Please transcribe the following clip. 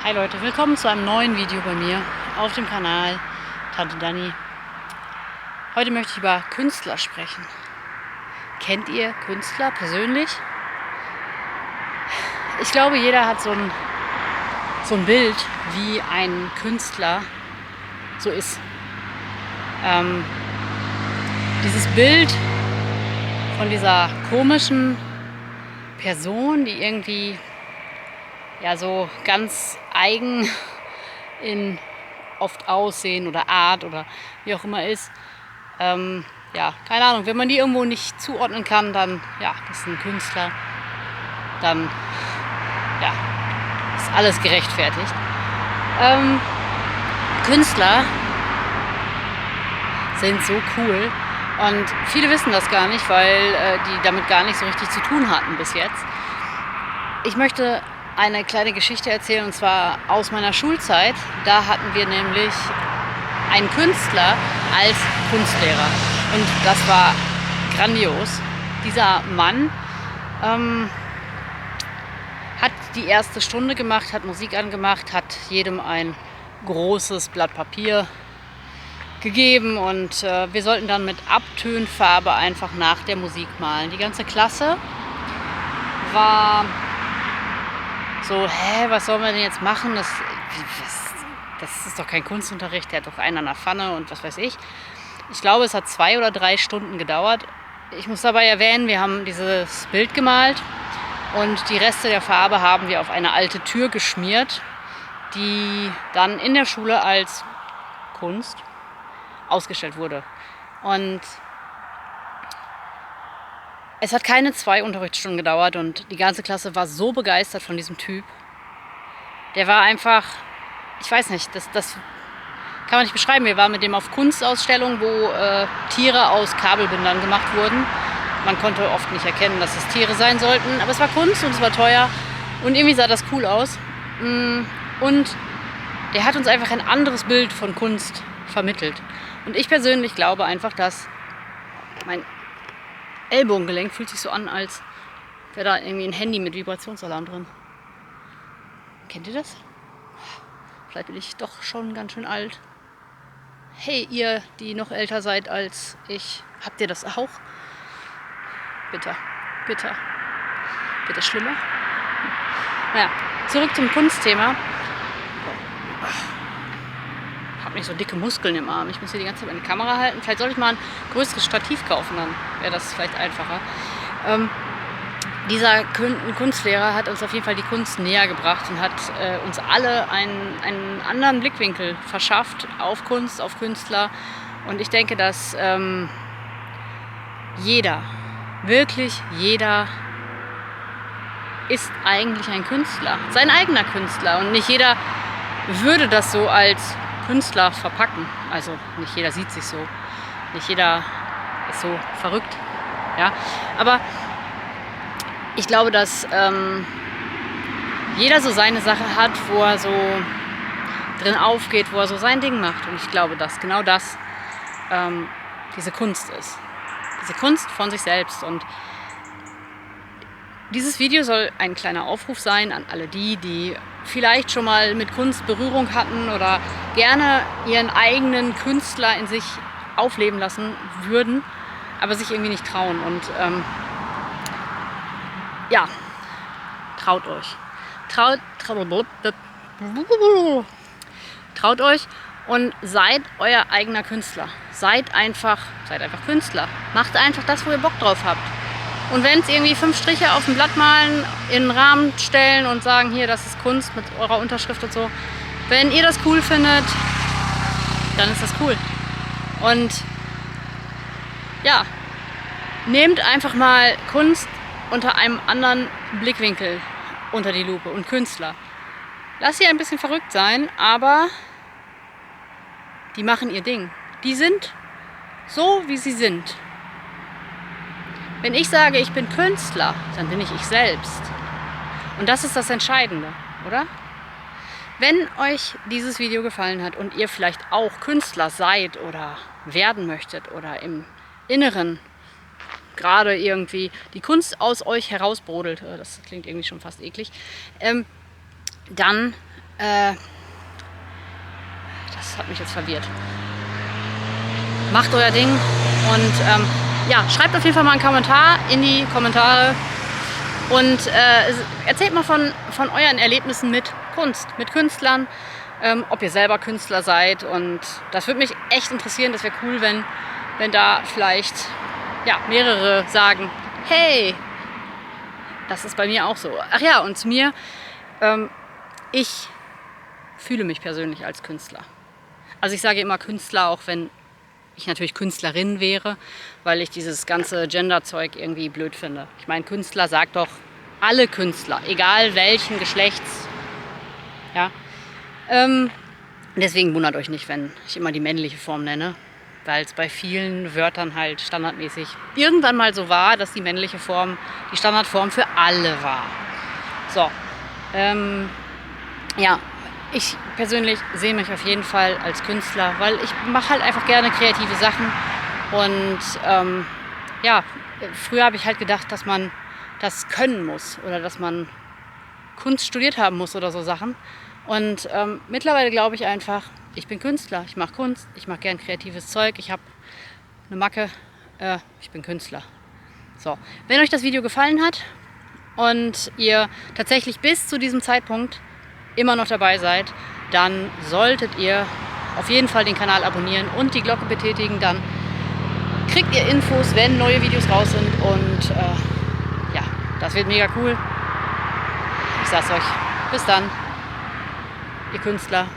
Hi Leute, willkommen zu einem neuen Video bei mir auf dem Kanal Tante Dani. Heute möchte ich über Künstler sprechen. Kennt ihr Künstler persönlich? Ich glaube, jeder hat so ein Bild, wie ein Künstler so ist. Dieses Bild von dieser komischen Person, die irgendwie so ganz eigen in oft Aussehen oder Art oder wie auch immer ist. Keine Ahnung, wenn man die irgendwo nicht zuordnen kann, dann, das ist ein Künstler, dann, ist alles gerechtfertigt. Künstler sind so cool und viele wissen das gar nicht, weil die damit gar nicht so richtig zu tun hatten bis jetzt. Ich möchte eine kleine Geschichte erzählen, und zwar aus meiner Schulzeit. Da hatten wir nämlich einen Künstler als Kunstlehrer und das war grandios. Dieser Mann hat die erste Stunde gemacht, hat Musik angemacht, hat jedem ein großes Blatt Papier gegeben und wir sollten dann mit Abtönfarbe einfach nach der Musik malen. Die ganze Klasse war so, was sollen wir denn jetzt machen? Das ist doch kein Kunstunterricht, der hat doch einen an der Pfanne und was weiß ich. Ich glaube, es hat 2 oder 3 Stunden gedauert. Ich muss dabei erwähnen, wir haben dieses Bild gemalt und die Reste der Farbe haben wir auf eine alte Tür geschmiert, die dann in der Schule als Kunst ausgestellt wurde. Und es hat keine 2 Unterrichtsstunden gedauert und die ganze Klasse war so begeistert von diesem Typ. Der war einfach, ich weiß nicht, das kann man nicht beschreiben. Wir waren mit dem auf Kunstausstellungen, wo Tiere aus Kabelbindern gemacht wurden. Man konnte oft nicht erkennen, dass es Tiere sein sollten, aber es war Kunst und es war teuer und irgendwie sah das cool aus. Und der hat uns einfach ein anderes Bild von Kunst vermittelt. Und ich persönlich glaube einfach, dass mein Ellbogengelenk fühlt sich so an, als wäre da irgendwie ein Handy mit Vibrationsalarm drin. Kennt ihr das? Vielleicht bin ich doch schon ganz schön alt. Hey, ihr, die noch älter seid als ich, habt ihr das auch? Bitte, bitte, bitte schlimmer. Naja, zurück zum Kunstthema. Ich habe nicht so dicke Muskeln im Arm. Ich muss hier die ganze Zeit meine Kamera halten. Vielleicht sollte ich mal ein größeres Stativ kaufen, dann wäre das vielleicht einfacher. Dieser Kunstlehrer hat uns auf jeden Fall die Kunst näher gebracht und hat uns alle einen anderen Blickwinkel verschafft auf Kunst, auf Künstler. Und ich denke, dass jeder, wirklich jeder, ist eigentlich ein Künstler, sein eigener Künstler. Und nicht jeder würde das so als Künstler verpacken. Also nicht jeder sieht sich so, nicht jeder ist so verrückt. Ja? Aber ich glaube, dass jeder so seine Sache hat, wo er so drin aufgeht, wo er so sein Ding macht. Und ich glaube, dass genau das diese Kunst ist. Diese Kunst von sich selbst. Und dieses Video soll ein kleiner Aufruf sein an alle die vielleicht schon mal mit Kunst Berührung hatten oder gerne ihren eigenen Künstler in sich aufleben lassen würden, aber sich irgendwie nicht trauen. Und traut euch. Traut euch und seid euer eigener Künstler. Seid einfach Künstler. Macht einfach das, wo ihr Bock drauf habt. Und wenn es irgendwie 5 Striche auf dem Blatt malen, in den Rahmen stellen und sagen, hier, das ist Kunst mit eurer Unterschrift und so. Wenn ihr das cool findet, dann ist das cool. Und ja, nehmt einfach mal Kunst unter einem anderen Blickwinkel unter die Lupe und Künstler. Lasst sie ein bisschen verrückt sein, aber die machen ihr Ding. Die sind so, wie sie sind. Wenn ich sage, ich bin Künstler, dann bin ich selbst. Und das ist das Entscheidende, oder? Wenn euch dieses Video gefallen hat und ihr vielleicht auch Künstler seid oder werden möchtet oder im Inneren gerade irgendwie die Kunst aus euch herausbrodelt, das klingt irgendwie schon fast eklig, dann das hat mich jetzt verwirrt. Macht euer Ding und ja, schreibt auf jeden Fall mal einen Kommentar in die Kommentare und erzählt mal von euren Erlebnissen mit Kunst, mit Künstlern, ob ihr selber Künstler seid, und das würde mich echt interessieren. Das wäre cool, wenn da vielleicht ja, mehrere sagen, hey, das ist bei mir auch so. Ach ja, und zu mir, ich fühle mich persönlich als Künstler. Also ich sage immer Künstler, auch wenn ich natürlich Künstlerin wäre, weil ich dieses ganze Gender-Zeug irgendwie blöd finde. Ich meine, Künstler sagt doch alle Künstler, egal welchen Geschlechts. Ja. Deswegen wundert euch nicht, wenn ich immer die männliche Form nenne, weil es bei vielen Wörtern halt standardmäßig irgendwann mal so war, dass die männliche Form die Standardform für alle war. So, ja, ich persönlich sehe mich auf jeden Fall als Künstler, weil ich mache halt einfach gerne kreative Sachen. Und ja, früher habe ich halt gedacht, dass man das können muss oder dass man Kunst studiert haben muss oder so Sachen. Und mittlerweile glaube ich einfach, ich bin Künstler, ich mache Kunst, ich mache gern kreatives Zeug, ich habe eine Macke, ich bin Künstler. So, wenn euch das Video gefallen hat und ihr tatsächlich bis zu diesem Zeitpunkt immer noch dabei seid, dann solltet ihr auf jeden Fall den Kanal abonnieren und die Glocke betätigen. Dann kriegt ihr Infos, wenn neue Videos raus sind, und ja, das wird mega cool. Ich sag's euch, bis dann, ihr Künstler.